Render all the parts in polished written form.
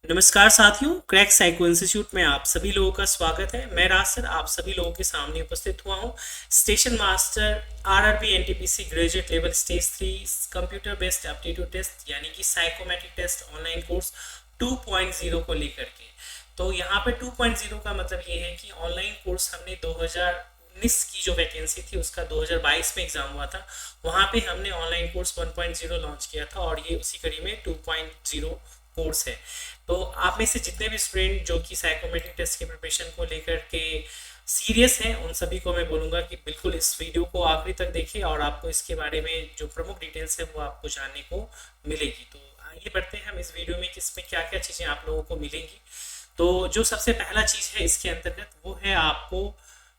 नमस्कार साथियों, crack psycho institute में आप सभी लोगों का स्वागत है। मैं रासर आप सभी लोगों के सामने उपस्थित हुआ हूँ। Station master RRB NTPC graduate level stage 3 computer based aptitude test यानी कि साइकोमेट्रिक टेस्ट ऑनलाइन कोर्स 2.0 को लेकर के। तो यहाँ पे 2.0 का मतलब ये है कि ऑनलाइन कोर्स हमने 2019 की जो वैकेंसी थी उसका 2022 में एग्जाम हुआ था, वहाँ पे हमने ऑनलाइन कोर्स 1.0 लॉन्च किया था और ये उसी कड़ी में 2.0 कोर्स है। तो आप में से जितने भी स्टूडेंट जो कि साइकोमेट्रिक टेस्ट के प्रिपरेशन को लेकर के सीरियस हैं, उन सभी को मैं बोलूँगा कि बिल्कुल इस वीडियो को आखिरी तक देखिए और आपको इसके बारे में जो प्रमुख डिटेल्स है वो आपको जानने को मिलेगी। तो आइए बढ़ते हैं हम इस वीडियो में कि इसमें क्या क्या चीज़ें आप लोगों को मिलेंगी। तो जो सबसे पहला चीज़ है इसके अंतर्गत वो है आपको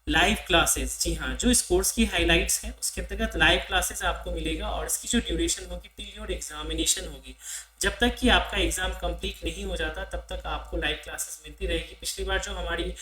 लाइव क्लासेस। जी हाँ, जो इस कोर्स की हाइलाइट्स हैं उसके अंतर्गत लाइव क्लासेस आपको मिलेगा और इसकी जो ड्यूरेशन होगी टिल योर एग्जामिनेशन होगी। जब तक कि आपका एग्ज़ाम कंप्लीट नहीं हो जाता तब तक आपको लाइव क्लासेस मिलती रहेगी। पिछली बार जो हमारी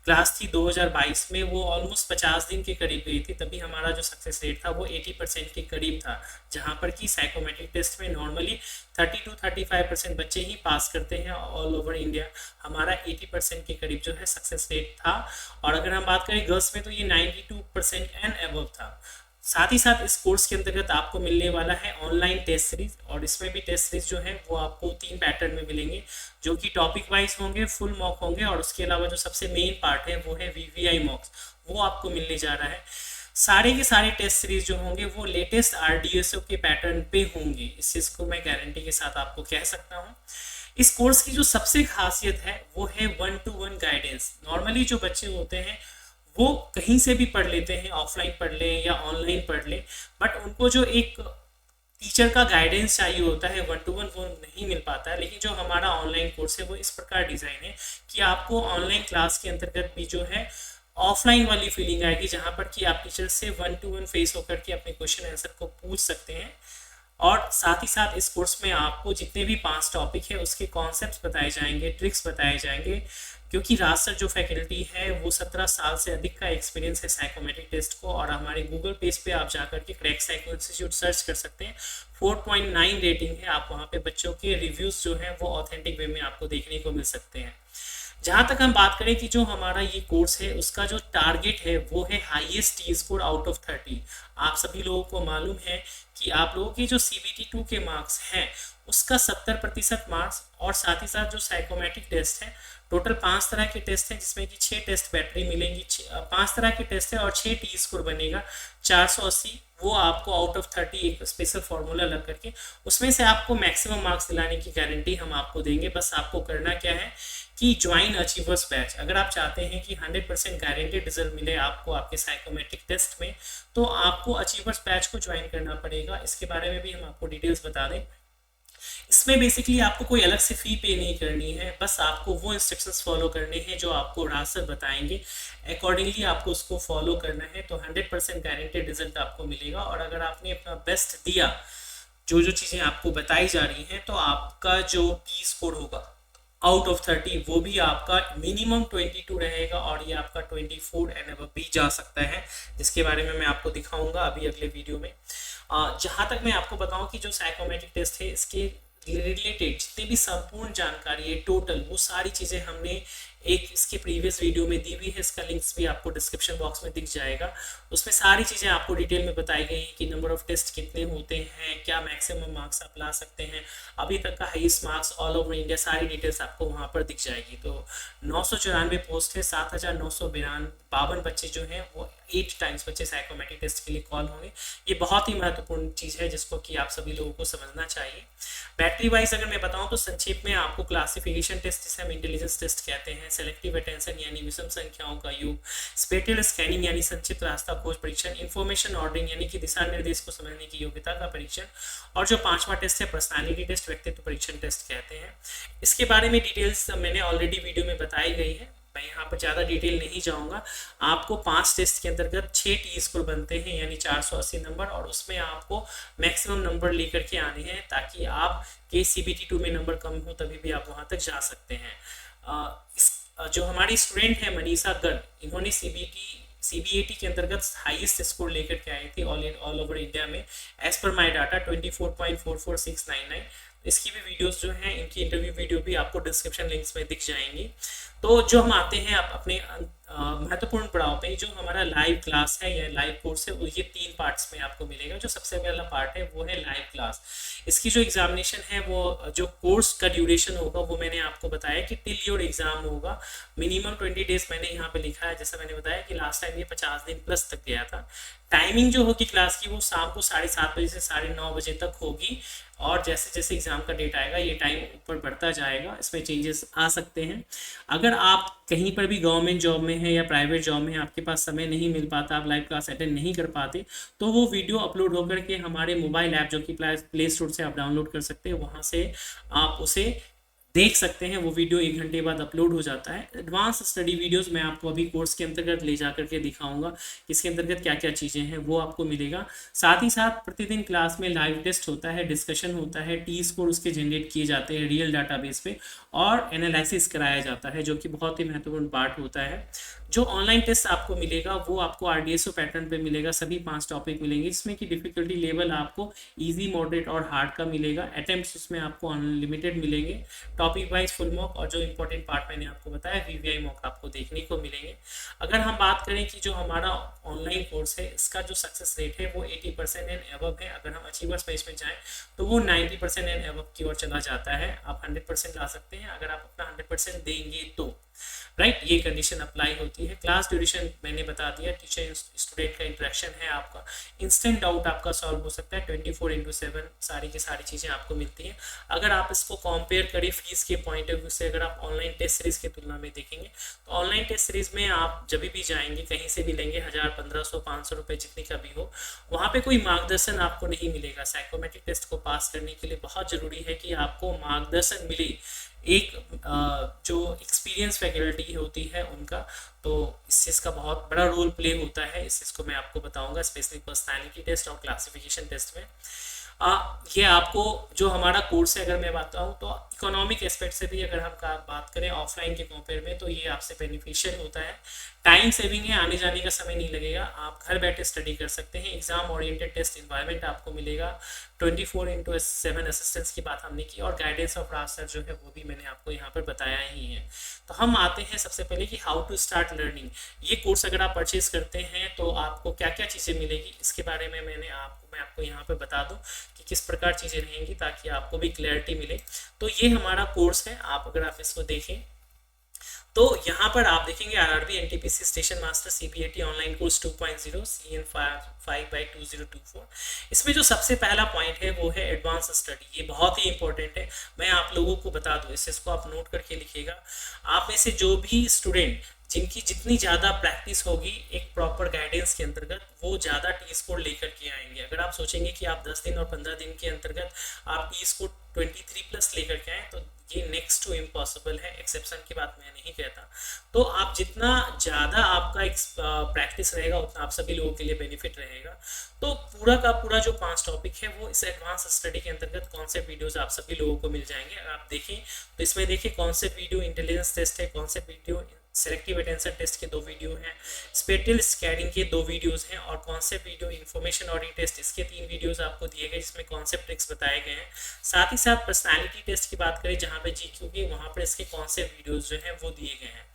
क्लास थी 2022 में वो ऑलमोस्ट 50 दिन के करीब गई थी, तभी हमारा जो सक्सेस रेट था वो 80% के करीब था, जहाँ पर कि साइकोमेट्रिक टेस्ट में नॉर्मली 30 to 35% बच्चे ही पास करते हैं ऑल ओवर इंडिया। हमारा 80% के करीब जो है सक्सेस रेट था। और अगर हम बात करें गर्ल्स में तो ये 92% एंड अबव था। साथ ही साथ इस कोर्स के अंतर्गत आपको मिलने वाला है ऑनलाइन टेस्ट सीरीज और इसमें भी टेस्ट सीरीज जो है वो आपको 3 पैटर्न में मिलेंगे, जो कि टॉपिक वाइज होंगे, फुल मॉक होंगे और उसके अलावा जो सबसे मेन पार्ट है वो है वीवीआई मॉक्स, वो आपको मिलने जा रहा है। सारे के सारे टेस्ट सीरीज जो होंगे वो लेटेस्ट आरडीएसओ के पैटर्न पे होंगे, इस चीज़ को मैं गारंटी के साथ आपको कह सकता हूँ। इस कोर्स की जो सबसे खासियत है वो है 1-to-1 गाइडेंस। नॉर्मली जो बच्चे होते हैं वो कहीं से भी पढ़ लेते हैं, ऑफलाइन पढ़ लें या ऑनलाइन पढ़ लें, बट उनको जो एक टीचर का गाइडेंस चाहिए होता है 1-to-1 वो नहीं मिल पाता है। लेकिन जो हमारा ऑनलाइन कोर्स है वो इस प्रकार डिज़ाइन है कि आपको ऑनलाइन क्लास के अंतर्गत भी जो है ऑफलाइन वाली फीलिंग आएगी, जहाँ पर कि आप टीचर से 1-to-1 फेस होकर के अपने क्वेश्चन आंसर को पूछ सकते हैं। और साथ ही साथ इस कोर्स में आपको जितने भी 5 टॉपिक है उसके कॉन्सेप्ट्स बताए जाएंगे, ट्रिक्स बताए जाएंगे, क्योंकि रास्टर जो फैकल्टी है वो 17 साल से अधिक का एक्सपीरियंस है साइकोमेट्रिक टेस्ट को। और हमारे गूगल पेज पे आप जाकर के क्रैक साइको इंस्टीट्यूट सर्च कर सकते हैं, 4.9 रेटिंग है। आप वहाँ पे बच्चों के रिव्यूज़ जो हैं वो ऑथेंटिक वे में आपको देखने को मिल सकते हैं। जहाँ तक हम बात करें कि जो हमारा ये कोर्स है उसका जो टारगेट है वो है highest T score out of 30। आप सभी लोगों को मालूम है कि आप लोगों की जो CBT 2 के मार्क्स हैं उसका 70% मार्क्स, और साथ ही साथ जो साइकोमेट्रिक टेस्ट है टोटल 5 तरह के टेस्ट हैं, जिसमें कि 6 टेस्ट बैटरी मिलेंगी। 5 तरह के टेस्ट है और 6 टी स्कोर बनेगा 480। वो आपको आउट ऑफ 30 एक स्पेशल फार्मूला लग करके उसमें से आपको मैक्सिमम मार्क्स दिलाने की गारंटी हम आपको देंगे। बस आपको करना क्या है कि ज्वाइन अचीवर्स बैच। अगर आप चाहते हैं कि 100% गारंटेड रिजल्ट मिले आपको आपके साइकोमेट्रिक टेस्ट में, तो आपको अचीवर्स बैच को ज्वाइन करना पड़ेगा। इसके बारे में भी हम आपको डिटेल्स बता दें। इसमें बेसिकली आपको कोई अलग से फी पे नहीं करनी है, बस आपको वो इंस्ट्रक्शंस फॉलो करने हैं जो आपको रासर बताएंगे, अकॉर्डिंगली आपको उसको फॉलो करना है। तो 100% गारंटेड रिजल्ट आपको मिलेगा। और अगर आपने अपना बेस्ट दिया, जो जो चीज़ें आपको बताई जा रही हैं, तो आपका जो टी स्कोर होगा आउट ऑफ 30 वो भी आपका मिनिमम 22 रहेगा और ये आपका 24 एंड अब भी जा सकता है, जिसके बारे में मैं आपको दिखाऊंगा अभी अगले वीडियो में। जहाँ तक मैं आपको बताऊं कि जो साइकोमेट्रिक टेस्ट है इसके रिलेटेड जितनी भी संपूर्ण जानकारी है टोटल, वो सारी चीज़ें हमने एक इसके प्रीवियस वीडियो में दी हुई है। इसका लिंक्स भी आपको डिस्क्रिप्शन बॉक्स में दिख जाएगा। उसमें सारी चीज़ें आपको डिटेल में बताई गई हैं कि नंबर ऑफ टेस्ट कितने होते हैं, क्या मैक्सिमम मार्क्स आप ला सकते हैं, अभी तक का highest marks all over India, सारी डिटेल्स आपको वहाँ पर दिख जाएगी। तो 994 पोस्ट है, 7,952 बच्चे जो हैं वो 8 टाइम्स बच्चे साइकोमेट्रिक टेस्ट के लिए कॉल होंगे। ये बहुत ही महत्वपूर्ण चीज़ है जिसको कि आप सभी लोगों को समझना चाहिए। बैटरी वाइज अगर मैं बताऊं तो संक्षेप में आपको क्लासिफिकेशन टेस्ट जिसे हम इंटेलिजेंस टेस्ट कहते हैं, सेलेक्टिव अटेंशन यानी विषम संख्याओं का योग, स्पेटियल स्कैनिंग यानी संक्षिप्त रास्ता खोज परीक्षण, इंफॉर्मेशन ऑर्डरिंग यानी कि दिशा निर्देश को समझने की योग्यता का परीक्षण, और जो 5वां टेस्ट है पर्सनालिटी टेस्ट, व्यक्तित्व परीक्षण टेस्ट कहते हैं। इसके बारे में डिटेल्स मैंने ऑलरेडी वीडियो में बताई गई है, मैं यहाँ पर ज़्यादा डिटेल नहीं जाऊँगा। आपको 5 टेस्ट के अंतर्गत 6 टी स्कोर बनते हैं यानी 480 नंबर, और उसमें आपको मैक्सिमम नंबर लेकर के आने हैं ताकि आप के CBT 2 में नंबर कम हो तभी भी आप वहाँ तक जा सकते हैं। जो हमारी स्टूडेंट है मनीषा गर्ग, इन्होंने CBAT के अंतर्गत हाईएस्ट स्कोर लेकर के आई थी ऑल ओवर इंडिया में। एज पर माई डाटा 24.44699, इसकी भी वीडियोस जो हैं, इनकी इंटरव्यू वीडियो भी आपको डिस्क्रिप्शन लिंक्स में दिख जाएंगी। तो जो हम आते हैं आप अपने महत्वपूर्ण पड़ाव पे, जो हमारा लाइव क्लास है या लाइव कोर्स है, वो ये 3 पार्ट्स में आपको मिलेगा। जो सबसे पहला पार्ट है वो है लाइव क्लास। इसकी जो एग्जामिनेशन है, वो जो कोर्स का ड्यूरेशन होगा वो मैंने आपको बताया कि टिल योर एग्जाम होगा, मिनिमम 20 डेज मैंने यहाँ पे लिखा है। जैसा मैंने बताया कि लास्ट टाइम ये 50 दिन प्लस तक गया था। टाइमिंग जो होगी क्लास की वो शाम को 7:30 बजे से 9:30 बजे तक होगी, और जैसे जैसे एग्जाम का डेट आएगा ये टाइम ऊपर बढ़ता जाएगा, इसमें चेंजेस आ सकते हैं। अगर आप कहीं पर भी गवर्नमेंट जॉब में है या प्राइवेट जॉब में है, आपके पास समय नहीं मिल पाता, आप लाइव क्लास अटेंड नहीं कर पाते, तो वो वीडियो अपलोड होकर के हमारे मोबाइल ऐप जो कि प्ले स्टोर से आप डाउनलोड कर सकते हैं, वहाँ से आप उसे देख सकते हैं। वो वीडियो 1 घंटे बाद अपलोड हो जाता है। एडवांस स्टडी वीडियोस मैं आपको अभी कोर्स के अंतर्गत ले जा करके दिखाऊंगा, इसके अंतर्गत क्या क्या चीज़ें हैं वो आपको मिलेगा। साथ ही साथ प्रतिदिन क्लास में लाइव टेस्ट होता है, डिस्कशन होता है, टी स्कोर उसके जनरेट किए जाते हैं रियल डाटाबेस पे, और एनालिसिस कराया जाता है, जो कि बहुत ही महत्वपूर्ण पार्ट होता है। जो ऑनलाइन टेस्ट आपको मिलेगा वो आपको RDSO पैटर्न पे मिलेगा। सभी 5 टॉपिक मिलेंगे, जिसमें कि डिफिकल्टी लेवल आपको इजी, मॉडरेट और हार्ड का मिलेगा। अटेम्प्ट्स इसमें आपको अनलिमिटेड मिलेंगे। टॉपिक वाइज फुल मॉक, और जो इंपॉर्टेंट पार्ट मैंने आपको बताया VVI मॉक आपको देखने को मिलेंगे। अगर हम बात करें कि जो हमारा ऑनलाइन कोर्स है, इसका जो सक्सेस रेट है वो 80% एंड एबव है। अगर हम अचीवर्स पेज में जाएं तो वो 90% एंड एबव की ओर चला जाता है। आप 100% ला सकते हैं अगर आप अपना 100% देंगे तो, राइट, ये कंडीशन अप्लाई होती है। क्लास ड्यूरेशन मैंने बता दिया। टीचर स्टूडेंट का इंटरेक्शन है आपका, इंस्टेंट डाउट आपका सॉल्व हो सकता है, 24/7 सारी की सारी चीज़ें आपको मिलती हैं। अगर आप इसको कंपेयर करें फीस के पॉइंट ऑफ व्यू से, अगर आप ऑनलाइन टेस्ट सीरीज की तुलना में देखेंगे, तो ऑनलाइन टेस्ट सीरीज में आप जब भी जाएंगे कहीं से भी लेंगे 1000, 1500, 500 रुपये जितनी का भी हो, वहाँ पे कोई मार्गदर्शन आपको नहीं मिलेगा। साइकोमेट्रिक टेस्ट को पास करने के लिए बहुत ज़रूरी है कि आपको मार्गदर्शन मिले, एक जो एक्सपीरियंस फैकल्टी होती है उनका। तो इस चीज़ का बहुत बड़ा रोल प्ले होता है, इस चीज़ को मैं आपको बताऊंगा, स्पेशली पर्सनालिटी टेस्ट और क्लासिफिकेशन टेस्ट में। ये आपको जो हमारा कोर्स है, अगर मैं बताऊं तो इकोनॉमिक एस्पेक्ट से भी अगर हम बात करें ऑफलाइन के कंपेयर में, तो ये आपसे बेनिफिशियल होता है। टाइम सेविंग है, आने जाने का समय नहीं लगेगा, आप घर बैठे स्टडी कर सकते हैं। एग्जाम ओरिएंटेड टेस्ट इन्वायरमेंट आपको मिलेगा। 24/7 असिस्टेंस की बात हमने की, और गाइडेंस ऑफ राज सर जो है वो भी मैंने आपको यहाँ पर बताया ही है। तो हम आते हैं सबसे पहले कि हाउ टू स्टार्ट लर्निंग। ये कोर्स अगर आप परचेज करते हैं तो आपको क्या क्या चीज़ें मिलेगी, इसके बारे में मैं आपको यहाँ पे बता दूं कि किस प्रकार चीज़ें रहेंगी, ताकि आपको भी क्लैरिटी मिले। तो ये हमारा कोर्स है, अगर आप इसको देखें तो यहाँ पर आप देखेंगे RRB NTPC station master CPAT online course 2.0 CN 5/2024। इसमें जो सबसे पहला पॉइंट है वो है एडवांस स्टडी। ये बहुत ही इंपॉर्टेंट है, मैं आप लोगों को बता दूं, इसको आप नोट करके लिखिएगा। आप में से जो भी स्टूडेंट जिनकी जितनी ज़्यादा प्रैक्टिस होगी एक प्रॉपर गाइडेंस के अंतर्गत, वो ज़्यादा टी स्कोर लेकर के आएंगे। अगर आप सोचेंगे कि आप 10 दिन और 15 दिन के अंतर्गत आप टी स्कोर 23+ लेकर के आए, तो ये नेक्स्ट टू इम्पॉसिबल है। एक्सेप्शन की बात मैं नहीं कहता। तो आप जितना ज़्यादा आपका प्रैक्टिस रहेगा, उतना आप सभी लोगों के लिए बेनिफिट रहेगा। तो पूरा का पूरा जो 5 टॉपिक है वो इस एडवांस स्टडी के अंतर्गत कॉन्सेप्ट वीडियोस आप सभी लोगों को मिल जाएंगे। अगर आप देखें तो इसमें देखिए कॉन्सेप्ट वीडियो इंटेलिजेंस टेस्ट है, concept video selective attention test के 2 वीडियो हैं, स्पेटियल स्कैनिंग के 2 वीडियोस हैं, और concept video information audit test इसके 3 वीडियोस आपको दिए गए, जिसमें कॉन्सेप्ट ट्रिक्स बताए गए हैं। साथ ही साथ पर्सनालिटी टेस्ट की बात करें जहां पे GQ के, वहां पर इसके कॉन्सेप्ट वीडियोस जो हैं वो दिए गए हैं।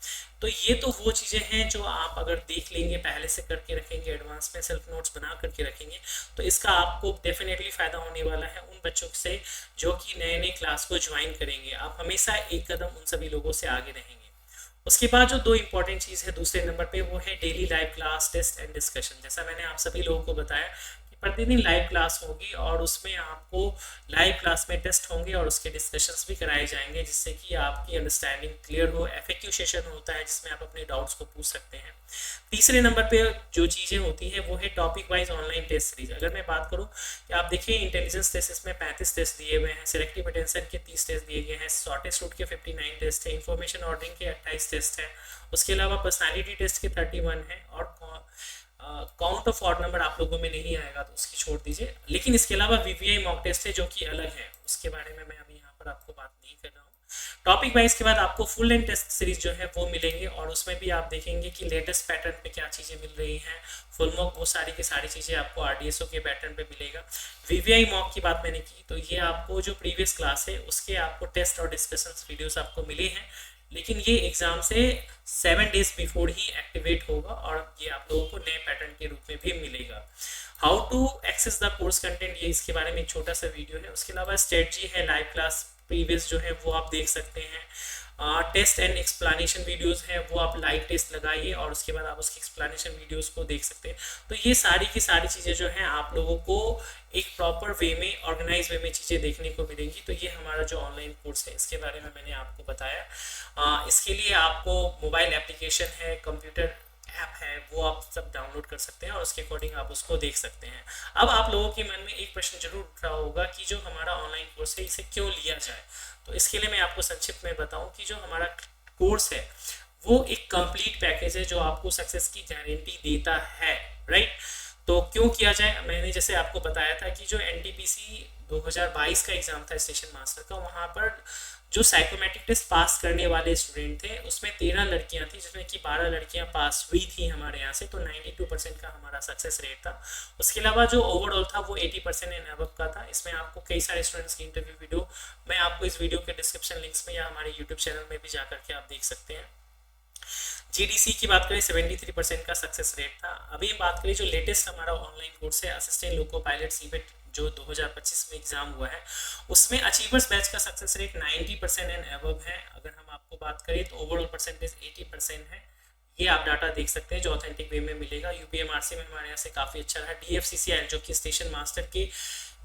तो ये तो वो चीज़ें हैं जो आप अगर देख लेंगे, पहले से करके रखेंगे, एडवांस में सेल्फ नोट्स बना करके रखेंगे, तो इसका आपको डेफिनेटली फ़ायदा होने वाला है उन बच्चों से जो कि नए नए क्लास को ज्वाइन करेंगे। आप हमेशा एक कदम उन सभी लोगों से आगे रहेंगे। उसके बाद जो 2 इंपॉर्टेंट चीज़ है दूसरे नंबर पे, वो है daily live class test and discussion. जैसा मैंने आप सभी लोगों को बताया कि प्रतिदिन लाइव क्लास होगी, और उसमें आपको लाइव क्लास में टेस्ट होंगे और उसके डिस्कशंस भी कराए जाएंगे, जिससे कि आपकी अंडरस्टैंडिंग क्लियर हो। FAQ सेशन होता है जिसमें आप अपने डाउट्स को पूछ सकते हैं। तीसरे नंबर पे जो चीज़ें होती हैं वो है topic wise online test series. अगर मैं बात करूँ कि आप देखिए इंटेलिजेंस टेस्ट इसमें 35 टेस्ट दिए हुए हैं, सिलेक्टिव अटेंशन के 30 टेस्ट दिए गए हैं, शॉर्टेस्ट रूट के 59 टेस्ट है, इन्फॉर्मेशन ऑर्डरिंग के 28 टेस्ट है, उसके अलावा पर्सनालिटी टेस्ट के 31 है, और काउंट ऑफ ऑड नंबर आप लोगों में नहीं आएगा तो उसकी छोड़ दीजिए। लेकिन इसके अलावा VVI मॉक टेस्ट है जो कि अलग है, उसके बारे में मैं अभी यहाँ पर आपको बात नहीं कर रहा हूँ। टॉपिक वाइज के बाद आपको फुल लेंथ टेस्ट सीरीज जो है वो मिलेंगे, और उसमें भी आप देखेंगे कि लेटेस्ट पैटर्न पे क्या चीज़ें मिल रही हैं। फुल मॉक वो सारी की सारी चीज़ें आपको आरडीएसओ के पैटर्न पे मिलेगा। वीवीआई मॉक की बात मैंने की, तो ये आपको जो प्रीवियस क्लास है उसके आपको टेस्ट और डिस्कशन वीडियोस आपको मिले हैं, लेकिन ये एग्जाम से 7 डेज बिफोर ही एक्टिवेट होगा, और ये आप लोगों को नए पैटर्न के रूप में भी मिलेगा। How to access the course content, ये इसके बारे में एक छोटा सा वीडियो है। उसके अलावा स्ट्रेटजी है, लाइव क्लास प्रीवियस जो है वो आप देख सकते हैं। टेस्ट एंड एक्सप्लेनेशन वीडियोस हैं, वो आप लाइव टेस्ट लगाइए और उसके बाद आप उसकी एक्सप्लेनेशन वीडियोस को देख सकते हैं। तो ये सारी की सारी चीज़ें जो हैं आप लोगों को एक प्रॉपर वे में, ऑर्गेनाइज वे में चीज़ें देखने को मिलेंगी। तो ये हमारा जो ऑनलाइन कोर्स है इसके बारे में मैंने आपको बताया। इसके लिए आपको मोबाइल एप्लीकेशन है, कंप्यूटर ऐप है, वो आप सब डाउनलोड कर सकते हैं और उसके अकॉर्डिंग आप उसको देख सकते हैं। अब आप लोगों के मन में एक प्रश्न जरूर उठ रहा होगा कि जो हमारा ऑनलाइन कोर्स है इसे क्यों लिया जाए। तो इसके लिए मैं आपको संक्षिप्त में बताऊं कि जो हमारा कोर्स है वो एक कंप्लीट पैकेज है जो आपको सक्सेस की गारंटी देता है, राइट। तो क्यों किया जाए, मैंने जैसे आपको बताया था कि जो एनटीपीसी 2022 का एग्जाम था स्टेशन मास्टर का, वहाँ पर जो साइकोमेट्रिक टेस्ट पास करने वाले स्टूडेंट थे उसमें 13 लड़कियां थी, जिसमें कि 12 लड़कियां पास हुई थी हमारे यहाँ से। तो 92% का हमारा सक्सेस रेट था। उसके अलावा जो ओवरऑल था वो 80% एंड अबव का था। इसमें आपको कई सारे स्टूडेंट्स की इंटरव्यू वीडियो मैं आपको इस वीडियो के डिस्क्रिप्शन लिंक्स में या हमारे यूट्यूब चैनल में भी जाकर के आप देख सकते हैं। जीडीसी की बात करें 73% का सक्सेस रेट था। अभी हम बात करें जो लेटेस्ट हमारा ऑनलाइन कोर्स है असिस्टेंट लोको पायलट सीबेट जो 2025 में एग्जाम हुआ है, उसमें अचीवर्स बैच का सक्सेस रेट 90% एंड अबव है। अगर हम आपको बात करें तो ओवरऑल परसेंटेज 80% है। ये आप डाटा देख सकते हैं जो ऑथेंटिक वे में मिलेगा। यूपीएमआरसी में हमारे यहाँ से काफ़ी अच्छा रहा। डीएफसीसीआई जो कि स्टेशन मास्टर के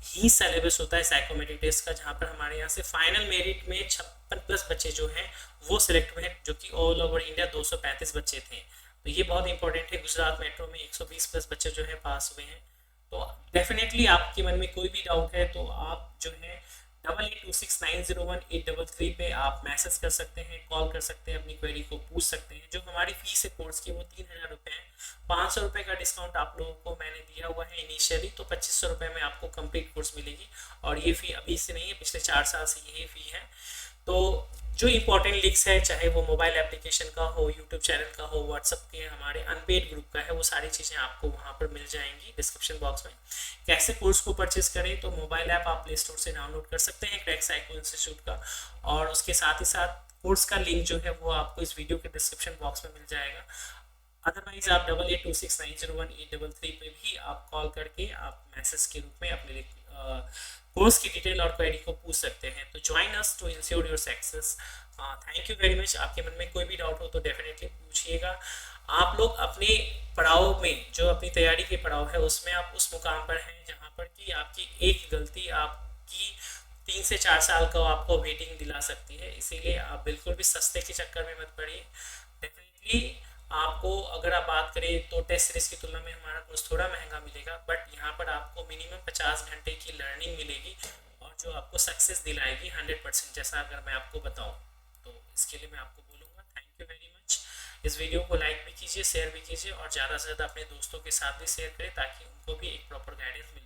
ही सिलेबस होता है साइकोमेट्रिक टेस्ट का, जहाँ पर हमारे यहाँ से फाइनल मेरिट में 56+ बच्चे जो हैं वो सिलेक्ट हुए हैं, जो कि ऑल ओवर इंडिया 235 बच्चे थे। तो ये बहुत इंपॉर्टेंट है। गुजरात मेट्रो में 120+ बच्चे जो है पास हुए हैं। तो डेफिनेटली आपके मन में कोई भी डाउट है तो आप जो है 8826901833 पे आप मैसेज कर सकते हैं, कॉल कर सकते हैं, अपनी क्वेरी को पूछ सकते हैं। जो हमारी फीस है कोर्स की वो 3000 रुपये है। 500 रुपये का डिस्काउंट आप लोगों को मैंने दिया हुआ है इनिशियली, तो 2500 रुपये में आपको कंप्लीट कोर्स मिलेगी। और ये फ़ी अभी से नहीं है, पिछले 4 साल से यही फ़ी है। तो जो इंपॉर्टेंट लिंक्स है, चाहे वो मोबाइल एप्लीकेशन का हो, यूट्यूब चैनल का हो, व्हाट्सअप के हमारे अनपेड ग्रुप का है, वो सारी चीज़ें आपको वहाँ पर मिल जाएंगी डिस्क्रिप्शन बॉक्स में। कैसे कोर्स को परचेज करें, तो मोबाइल ऐप आप प्ले स्टोर से डाउनलोड कर सकते हैं क्रैक साइको इंस्टीट्यूट का, और उसके साथ ही साथ कोर्स का लिंक जो है वो आपको इस वीडियो के डिस्क्रिप्शन बॉक्स में मिल जाएगा। अदरवाइज आप 8826901833 पे भी आप कॉल करके आप मैसेज के रूप में अपने कोर्स की डिटेल और क्वेरी को पूछ सकते हैं। तो join us to ensure your success. Thank you very much. आपके मन में कोई भी डाउट हो तो डेफिनेटली पूछिएगा। आप लोग अपने पड़ाव में, जो अपनी तैयारी के पड़ाव है, उसमें आप उस मुकाम पर हैं जहाँ पर कि आपकी एक गलती आपकी 3 से 4 साल का आपको वेटिंग दिला सकती है। इसीलिए आप बिल्कुल भी सस्ते के चक्कर में मत पड़िए। डेफिनेटली आपको अगर आप बात करें तो टेस्ट सीरीज की तुलना में हमारा कोर्स थोड़ा महंगा मिलेगा, बट यहाँ पर आपको मिनिमम 50 घंटे की लर्निंग मिलेगी और जो आपको सक्सेस दिलाएगी 100%, जैसा अगर मैं आपको बताऊँ। तो इसके लिए मैं आपको बोलूँगा थैंक यू वेरी मच। इस वीडियो को लाइक भी कीजिए, शेयर भी कीजिए और ज़्यादा से ज़्यादा अपने दोस्तों के साथ भी शेयर करें ताकि उनको भी एक प्रॉपर गाइडेंस मिल